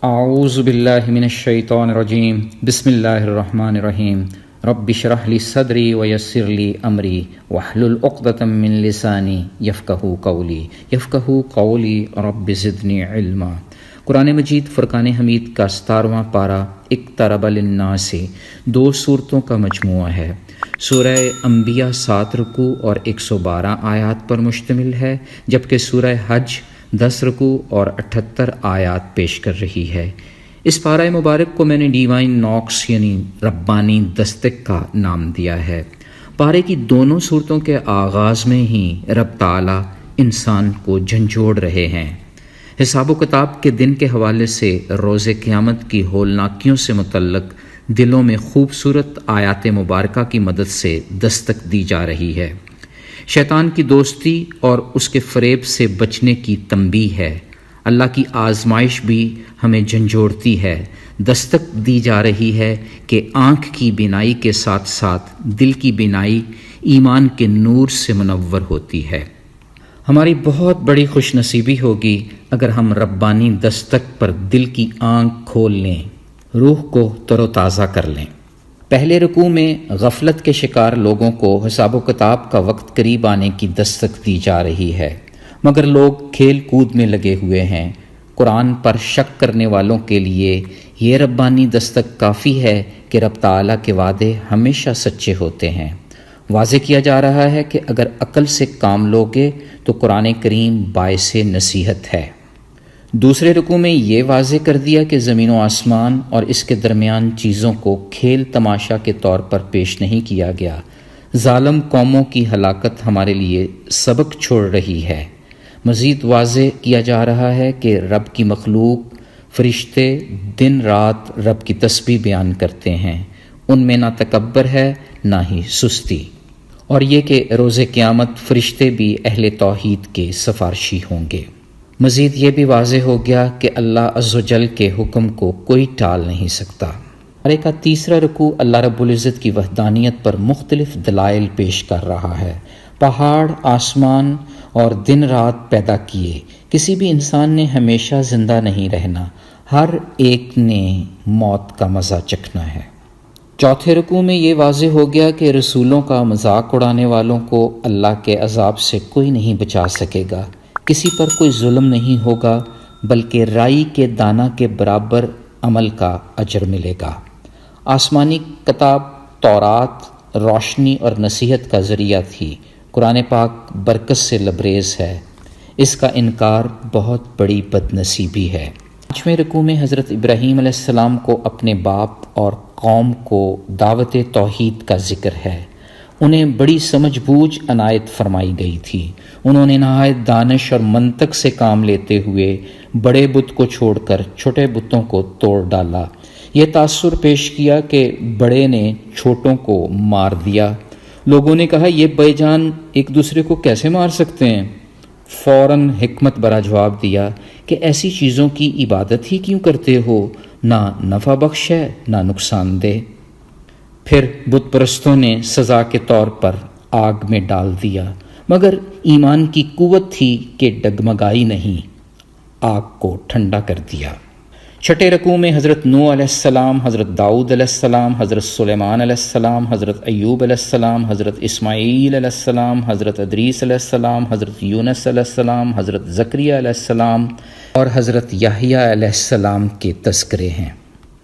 اعوذ باللہ من الشیطان الرجیم بسم اللہ الرحمن الرحیم رب اشرح لی صدری ویسر لی امری واحلل عقدۃ من لسانی یفقہوا قولی رب زدنی علما۔ قرآن مجید فرقان حمید کا 17واں پارہ اقترب للناس 2 صورتوں کا مجموعہ ہے۔ سورہ انبیاء 7 رکوع اور 112 آیات پر مشتمل ہے، جبکہ سورہ حج 10 رکوع اور 78 آیات پیش کر رہی ہے۔ اس پارہ مبارک کو میں نے ڈیوائن نوکس یعنی ربانی دستک کا نام دیا ہے۔ پارے کی دونوں صورتوں کے آغاز میں ہی رب تعالیٰ انسان کو جھنجھوڑ رہے ہیں۔ حساب و کتاب کے دن کے حوالے سے روز قیامت کی ہولناکیوں سے متعلق دلوں میں خوبصورت آیات مبارکہ کی مدد سے دستک دی جا رہی ہے۔ شیطان کی دوستی اور اس کے فریب سے بچنے کی تنبیہ ہے۔ اللہ کی آزمائش بھی ہمیں جھنجھوڑتی ہے، دستک دی جا رہی ہے کہ آنکھ کی بینائی کے ساتھ ساتھ دل کی بینائی ایمان کے نور سے منور ہوتی ہے۔ ہماری بہت بڑی خوش نصیبی ہوگی اگر ہم ربانی دستک پر دل کی آنکھ کھول لیں، روح کو تر و تازہ کر لیں۔ پہلے رکوع میں غفلت کے شکار لوگوں کو حساب و کتاب کا وقت قریب آنے کی دستک دی جا رہی ہے، مگر لوگ کھیل کود میں لگے ہوئے ہیں۔ قرآن پر شک کرنے والوں کے لیے یہ ربانی دستک کافی ہے کہ رب تعالیٰ کے وعدے ہمیشہ سچے ہوتے ہیں۔ واضح کیا جا رہا ہے کہ اگر عقل سے کام لوگے تو قرآن کریم باعث نصیحت ہے۔ دوسرے رکوع میں یہ واضح کر دیا کہ زمین و آسمان اور اس کے درمیان چیزوں کو کھیل تماشا کے طور پر پیش نہیں کیا گیا۔ ظالم قوموں کی ہلاکت ہمارے لیے سبق چھوڑ رہی ہے۔ مزید واضح کیا جا رہا ہے کہ رب کی مخلوق فرشتے دن رات رب کی تسبیح بیان کرتے ہیں، ان میں نہ تکبر ہے نہ ہی سستی، اور یہ کہ روز قیامت فرشتے بھی اہل توحید کے سفارشی ہوں گے۔ مزید یہ بھی واضح ہو گیا کہ اللہ عز و جل کے حکم کو کوئی ٹال نہیں سکتا۔ پارے کا تیسرا رکوع اللہ رب العزت کی وحدانیت پر مختلف دلائل پیش کر رہا ہے۔ پہاڑ، آسمان اور دن رات پیدا کیے، کسی بھی انسان نے ہمیشہ زندہ نہیں رہنا، ہر ایک نے موت کا مزہ چکھنا ہے۔ چوتھے رکوع میں یہ واضح ہو گیا کہ رسولوں کا مذاق اڑانے والوں کو اللہ کے عذاب سے کوئی نہیں بچا سکے گا، کسی پر کوئی ظلم نہیں ہوگا، بلکہ رائی کے دانہ کے برابر عمل کا اجر ملے گا۔ آسمانی کتاب تورات روشنی اور نصیحت کا ذریعہ تھی، قرآن پاک برکت سے لبریز ہے، اس کا انکار بہت بڑی بد نصیبی ہے۔ 5ویں رکوع میں حضرت ابراہیم علیہ السلام کو اپنے باپ اور قوم کو دعوت توحید کا ذکر ہے۔ انہیں بڑی سمجھ بوجھ عنایت فرمائی گئی تھی۔ انہوں نے نہایت دانش اور منطق سے کام لیتے ہوئے بڑے بت کو چھوڑ کر چھوٹے بتوں کو توڑ ڈالا۔ یہ تاثر پیش کیا کہ بڑے نے چھوٹوں کو مار دیا۔ لوگوں نے کہا یہ بے جان ایک دوسرے کو کیسے مار سکتے ہیں؟ فوراً حکمت برا جواب دیا کہ ایسی چیزوں کی عبادت ہی کیوں کرتے ہو، نہ نفع بخش ہے نہ نقصان دہ۔ پھر بت پرستوں نے سزا کے طور پر آگ میں ڈال دیا، مگر ایمان کی قوت تھی کہ ڈگمگائی نہیں، آگ کو ٹھنڈا کر دیا۔ 6 رکوع میں حضرت نوح علیہ السلام، حضرت داؤد علیہ السلام، حضرت سلیمان علیہ السلام، حضرت ایوب علیہ السلام، حضرت اسماعیل علیہ السلام، حضرت ادریس علیہ السلام، حضرت یونس علیہ السلام، حضرت زکریا علیہ السلام اور حضرت یحییٰ علیہ السلام کے تذکرے ہیں،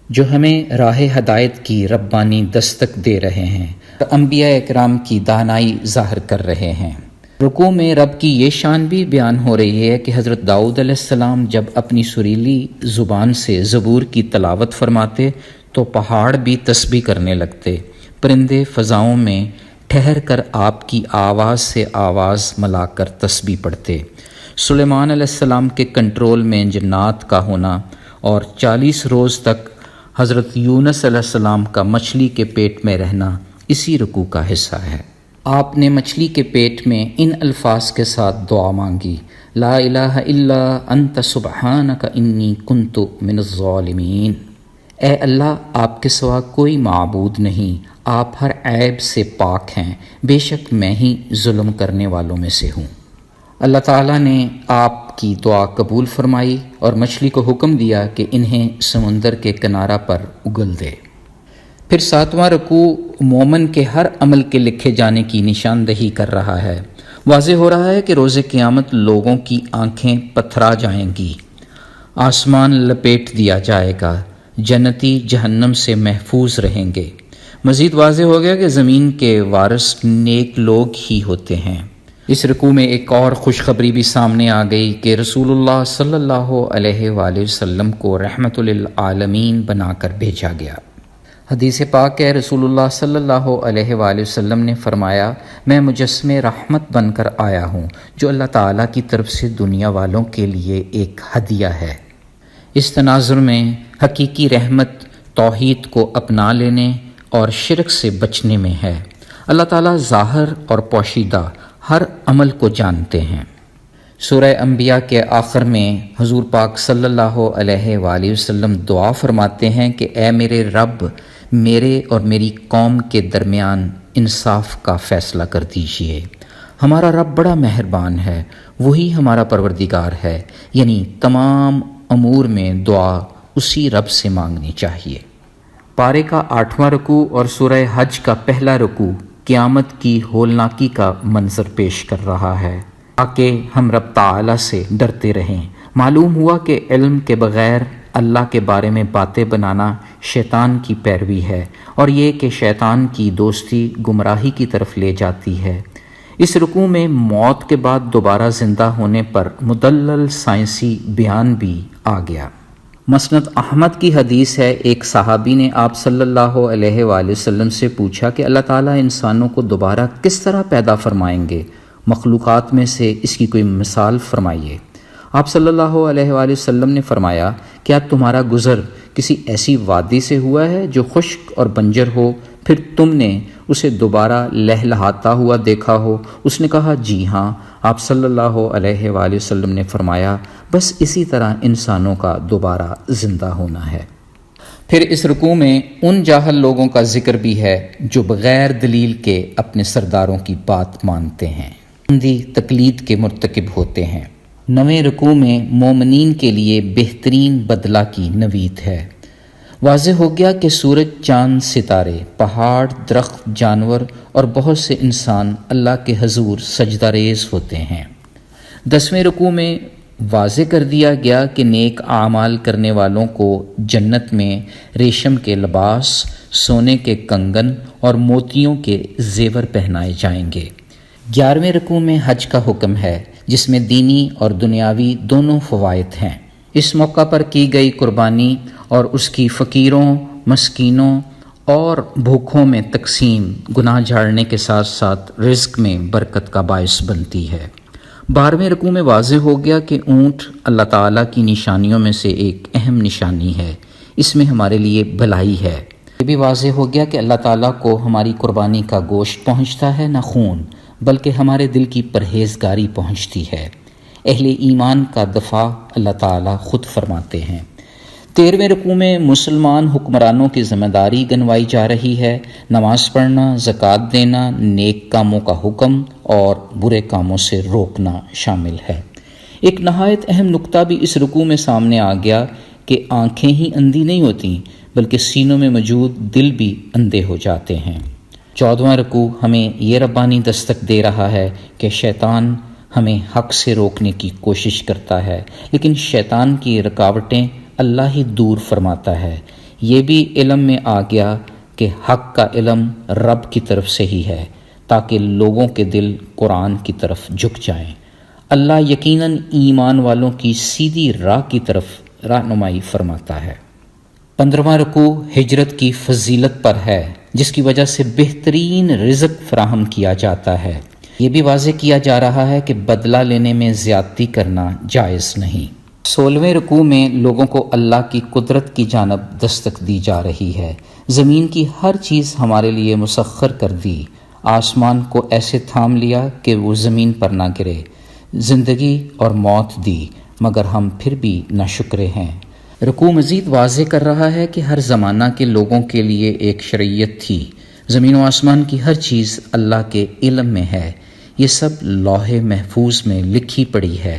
جو ہمیں راہ ہدایت کی ربانی دستک دے رہے ہیں، انبیاء اکرام کی دانائی ظاہر کر رہے ہیں۔ رکوع میں رب کی یہ شان بھی بیان ہو رہی ہے کہ حضرت داؤد علیہ السلام جب اپنی سریلی زبان سے زبور کی تلاوت فرماتے تو پہاڑ بھی تسبیح کرنے لگتے، پرندے فضاؤں میں ٹھہر کر آپ کی آواز سے آواز ملا کر تسبیح پڑھتے۔ سلیمان علیہ السلام کے کنٹرول میں جنات کا ہونا اور 40 روز تک حضرت یونس علیہ السلام کا مچھلی کے پیٹ میں رہنا اسی رکوع کا حصہ ہے۔ آپ نے مچھلی کے پیٹ میں ان الفاظ کے ساتھ دعا مانگی، لا الہ الا انت سبحانک انی کنت من الظالمین۔ اے اللہ، آپ کے سوا کوئی معبود نہیں، آپ ہر عیب سے پاک ہیں، بے شک میں ہی ظلم کرنے والوں میں سے ہوں۔ اللہ تعالیٰ نے آپ کی دعا قبول فرمائی اور مچھلی کو حکم دیا کہ انہیں سمندر کے کنارہ پر اگل دے۔ پھر 7واں رکوع مومن کے ہر عمل کے لکھے جانے کی نشاندہی کر رہا ہے۔ واضح ہو رہا ہے کہ روز قیامت لوگوں کی آنکھیں پتھرا جائیں گی، آسمان لپیٹ دیا جائے گا، جنتی جہنم سے محفوظ رہیں گے۔ مزید واضح ہو گیا کہ زمین کے وارث نیک لوگ ہی ہوتے ہیں۔ اس رکوع میں ایک اور خوشخبری بھی سامنے آ گئی کہ رسول اللہ صلی اللہ علیہ وآلہ وسلم کو رحمت للعالمین بنا کر بھیجا گیا۔ حدیث پاک ہے، رسول اللہ صلی اللہ علیہ وآلہ وسلم نے فرمایا، میں مجسم رحمت بن کر آیا ہوں جو اللہ تعالیٰ کی طرف سے دنیا والوں کے لیے ایک ہدیہ ہے۔ اس تناظر میں حقیقی رحمت توحید کو اپنا لینے اور شرک سے بچنے میں ہے۔ اللہ تعالیٰ ظاہر اور پوشیدہ ہر عمل کو جانتے ہیں۔ سورہ انبیاء کے آخر میں حضور پاک صلی اللہ علیہ وآلہ وسلم دعا فرماتے ہیں کہ اے میرے رب، میرے اور میری قوم کے درمیان انصاف کا فیصلہ کر دیجیے۔ ہمارا رب بڑا مہربان ہے، وہی ہمارا پروردگار ہے، یعنی تمام امور میں دعا اسی رب سے مانگنی چاہیے۔ پارے کا 8واں رکوع اور سورہ حج کا پہلا رکوع قیامت کی ہولناکی کا منظر پیش کر رہا ہے تاکہ ہم رب تعالیٰ سے ڈرتے رہیں۔ معلوم ہوا کہ علم کے بغیر اللہ کے بارے میں باتیں بنانا شیطان کی پیروی ہے، اور یہ کہ شیطان کی دوستی گمراہی کی طرف لے جاتی ہے۔ اس رکوع میں موت کے بعد دوبارہ زندہ ہونے پر مدلل سائنسی بیان بھی آ گیا۔ مسند احمد کی حدیث ہے، ایک صحابی نے آپ صلی اللہ علیہ وآلہ وسلم سے پوچھا کہ اللہ تعالیٰ انسانوں کو دوبارہ کس طرح پیدا فرمائیں گے؟ مخلوقات میں سے اس کی کوئی مثال فرمائیے۔ آپ صلی اللہ علیہ وآلہ وسلم نے فرمایا، کیا تمہارا گزر کسی ایسی وادی سے ہوا ہے جو خشک اور بنجر ہو، پھر تم نے اسے دوبارہ لہلہاتا ہوا دیکھا ہو؟ اس نے کہا جی ہاں۔ آپ صلی اللہ علیہ وآلہ وسلم نے فرمایا، بس اسی طرح انسانوں کا دوبارہ زندہ ہونا ہے۔ پھر اس رکوع میں ان جاہل لوگوں کا ذکر بھی ہے جو بغیر دلیل کے اپنے سرداروں کی بات مانتے ہیں، اندھی تقلید کے مرتکب ہوتے ہیں۔ 9ویں رکوع میں مومنین کے لیے بہترین بدلہ کی نوید ہے۔ واضح ہو گیا کہ سورج، چاند، ستارے، پہاڑ، درخت، جانور اور بہت سے انسان اللہ کے حضور سجدہ ریز ہوتے ہیں۔ 10ویں رکوع میں واضح کر دیا گیا کہ نیک اعمال کرنے والوں کو جنت میں ریشم کے لباس، سونے کے کنگن اور موتیوں کے زیور پہنائے جائیں گے۔ 11ویں رکوع میں حج کا حکم ہے جس میں دینی اور دنیاوی دونوں فوائد ہیں۔ اس موقع پر کی گئی قربانی اور اس کی فقیروں، مسکینوں اور بھوکھوں میں تقسیم گناہ جھاڑنے کے ساتھ ساتھ رزق میں برکت کا باعث بنتی ہے۔ 12ویں رکوع میں واضح ہو گیا کہ اونٹ اللہ تعالیٰ کی نشانیوں میں سے ایک اہم نشانی ہے، اس میں ہمارے لیے بھلائی ہے۔ یہ بھی واضح ہو گیا کہ اللہ تعالیٰ کو ہماری قربانی کا گوشت پہنچتا ہے نہ خون، بلکہ ہمارے دل کی پرہیزگاری پہنچتی ہے۔ اہل ایمان کا دفاع اللہ تعالیٰ خود فرماتے ہیں۔ 13ویں رکوع میں مسلمان حکمرانوں کی ذمہ داری گنوائی جا رہی ہے۔ نماز پڑھنا، زکوٰۃ دینا، نیک کاموں کا حکم اور برے کاموں سے روکنا شامل ہے۔ ایک نہایت اہم نقطہ بھی اس رکوع میں سامنے آ گیا کہ آنکھیں ہی اندھی نہیں ہوتیں بلکہ سینوں میں موجود دل بھی اندھے ہو جاتے ہیں۔ 14واں رکوع ہمیں یہ ربانی دستک دے رہا ہے کہ شیطان ہمیں حق سے روکنے کی کوشش کرتا ہے، لیکن شیطان کی رکاوٹیں اللہ ہی دور فرماتا ہے۔ یہ بھی علم میں آ گیا کہ حق کا علم رب کی طرف سے ہی ہے تاکہ لوگوں کے دل قرآن کی طرف جھک جائیں۔ اللہ یقیناً ایمان والوں کی سیدھی راہ کی طرف رہنمائی فرماتا ہے۔ 15واں رکوع ہجرت کی فضیلت پر ہے جس کی وجہ سے بہترین رزق فراہم کیا جاتا ہے۔ یہ بھی واضح کیا جا رہا ہے کہ بدلہ لینے میں زیادتی کرنا جائز نہیں۔ 16ویں رکوع میں لوگوں کو اللہ کی قدرت کی جانب دستک دی جا رہی ہے۔ زمین کی ہر چیز ہمارے لیے مسخر کر دی، آسمان کو ایسے تھام لیا کہ وہ زمین پر نہ گرے، زندگی اور موت دی مگر ہم پھر بھی ناشکرے ہیں۔ رکوع مزید واضح کر رہا ہے کہ ہر زمانہ کے لوگوں کے لیے ایک شریعت تھی۔ زمین و آسمان کی ہر چیز اللہ کے علم میں ہے، یہ سب لوح محفوظ میں لکھی پڑی ہے۔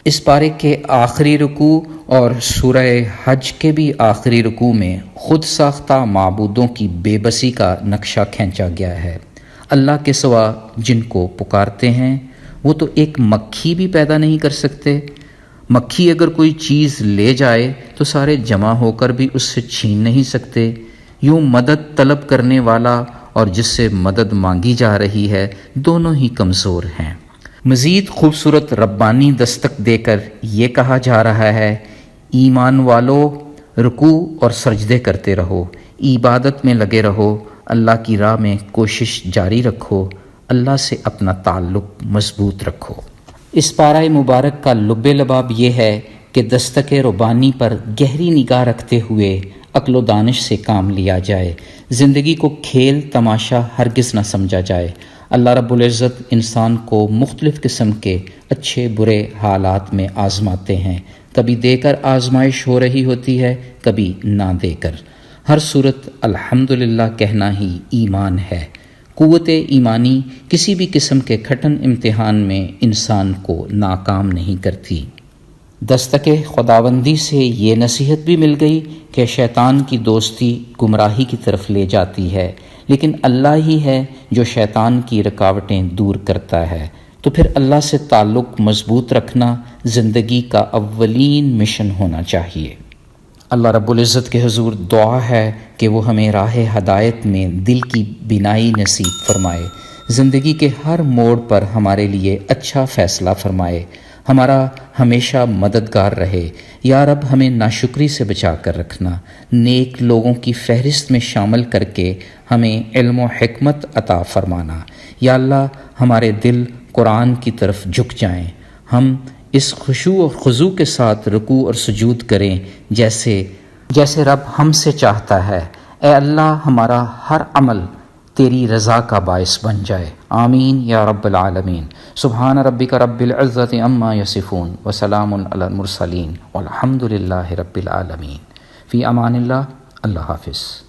اس پارے کے آخری رکوع اور سورہ حج کے بھی آخری رکوع میں خود ساختہ معبودوں کی بے بسی کا نقشہ کھینچا گیا ہے۔ اللہ کے سوا جن کو پکارتے ہیں وہ تو ایک مکھی بھی پیدا نہیں کر سکتے۔ مکھی اگر کوئی چیز لے جائے تو سارے جمع ہو کر بھی اس سے چھین نہیں سکتے۔ یوں مدد طلب کرنے والا اور جس سے مدد مانگی جا رہی ہے دونوں ہی کمزور ہیں۔ مزید خوبصورت ربانی دستک دے کر یہ کہا جا رہا ہے، ایمان والو رکوع اور سجدے کرتے رہو، عبادت میں لگے رہو، اللہ کی راہ میں کوشش جاری رکھو، اللہ سے اپنا تعلق مضبوط رکھو۔ اس پارہ مبارک کا لب لباب یہ ہے کہ دستک ربانی پر گہری نگاہ رکھتے ہوئے عقل و دانش سے کام لیا جائے، زندگی کو کھیل تماشا ہرگز نہ سمجھا جائے۔ اللہ رب العزت انسان کو مختلف قسم کے اچھے برے حالات میں آزماتے ہیں، کبھی دے کر آزمائش ہو رہی ہوتی ہے، کبھی نہ دے کر۔ ہر صورت الحمدللہ کہنا ہی ایمان ہے۔ قوت ایمانی کسی بھی قسم کے کھٹن امتحان میں انسان کو ناکام نہیں کرتی۔ دستک خداوندی سے یہ نصیحت بھی مل گئی کہ شیطان کی دوستی گمراہی کی طرف لے جاتی ہے، لیکن اللہ ہی ہے جو شیطان کی رکاوٹیں دور کرتا ہے۔ تو پھر اللہ سے تعلق مضبوط رکھنا زندگی کا اولین مشن ہونا چاہیے۔ اللہ رب العزت کے حضور دعا ہے کہ وہ ہمیں راہ ہدایت میں دل کی بینائی نصیب فرمائے، زندگی کے ہر موڑ پر ہمارے لیے اچھا فیصلہ فرمائے، ہمارا ہمیشہ مددگار رہے۔ یا رب ہمیں ناشکری سے بچا کر رکھنا، نیک لوگوں کی فہرست میں شامل کر کے ہمیں علم و حکمت عطا فرمانا۔ یا اللہ ہمارے دل قرآن کی طرف جھک جائیں، ہم اس خشوع و خضوع کے ساتھ رکوع اور سجود کریں جیسے رب ہم سے چاہتا ہے۔ اے اللہ ہمارا ہر عمل تیری رضا کا باعث بن جائے، آمین یا رب العالمین۔ سبحان ربک رب العزت عما یصفون وسلام علی المرسلین والحمد للہ رب العالمین۔ فی امان اللہ، اللہ حافظ۔